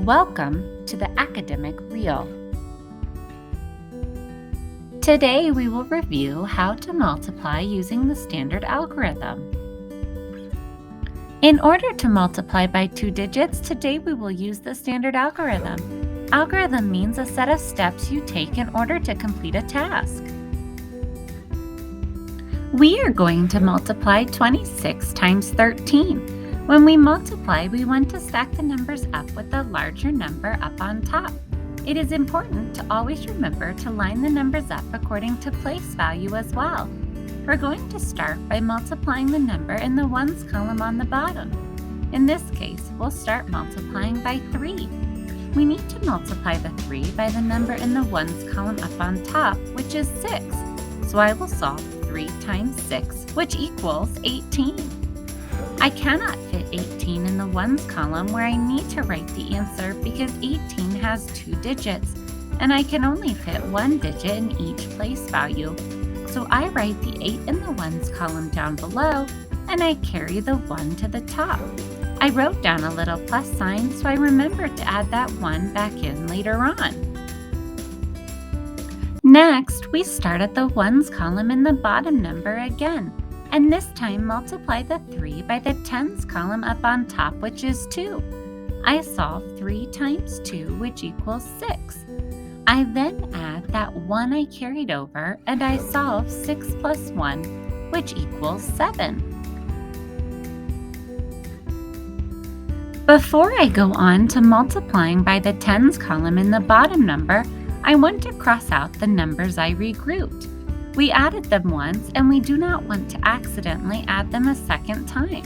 Welcome to the Academic Reel. Today we will review how to multiply using the standard algorithm. In order to multiply by two digits, today we will use the standard algorithm. Algorithm means a set of steps you take in order to complete a task. We are going to multiply 26 times 13. When we multiply, we want to stack the numbers up with the larger number up on top. It is important to always remember to line the numbers up according to place value as well. We're going to start by multiplying the number in the ones column on the bottom. In this case, we'll start multiplying by 3. We need to multiply the 3 by the number in the ones column up on top, which is 6. So I will solve 3 times 6, which equals 18. I cannot fit 18 in the ones column where I need to write the answer because 18 has 2 digits, and I can only fit 1 digit in each place value. So I write the 8 in the ones column down below, and I carry the 1 to the top. I wrote down a little plus sign, so I remembered to add that 1 back in later on. Next, we start at the ones column in the bottom number again, and this time multiply the 3 by the tens column up on top, which is 2. I solve 3 times 2, which equals 6. I then add that 1 I carried over, and I solve 6 plus 1, which equals 7. Before I go on to multiplying by the tens column in the bottom number, I want to cross out the numbers I regrouped. We added them once, and we do not want to accidentally add them a second time.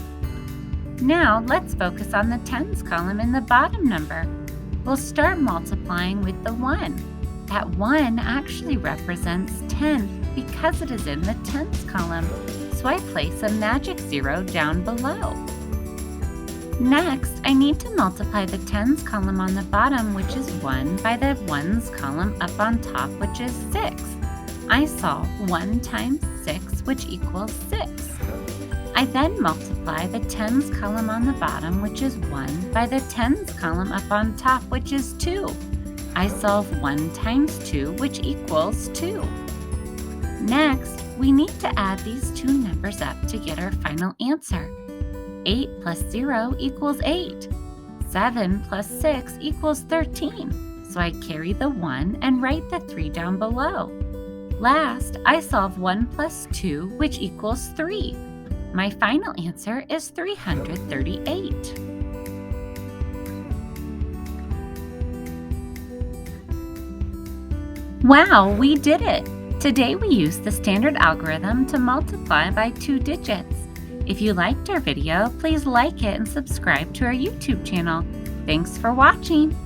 Now, let's focus on the tens column in the bottom number. We'll start multiplying with the 1. That 1 actually represents 10 because it is in the tens column, so I place a magic 0 down below. Next, I need to multiply the tens column on the bottom, which is 1, by the ones column up on top, which is 6. I solve 1 times 6, which equals 6. I then multiply the tens column on the bottom, which is 1, by the tens column up on top, which is 2. I solve 1 times 2, which equals 2. Next, we need to add these two numbers up to get our final answer. 8 plus 0 equals 8. 7 plus 6 equals 13. So I carry the 1 and write the 3 down below. Last, I solve 1 plus 2, which equals 3. My final answer is 338. Wow, we did it! Today we used the standard algorithm to multiply by 2 digits. If you liked our video, please like it and subscribe to our YouTube channel. Thanks for watching!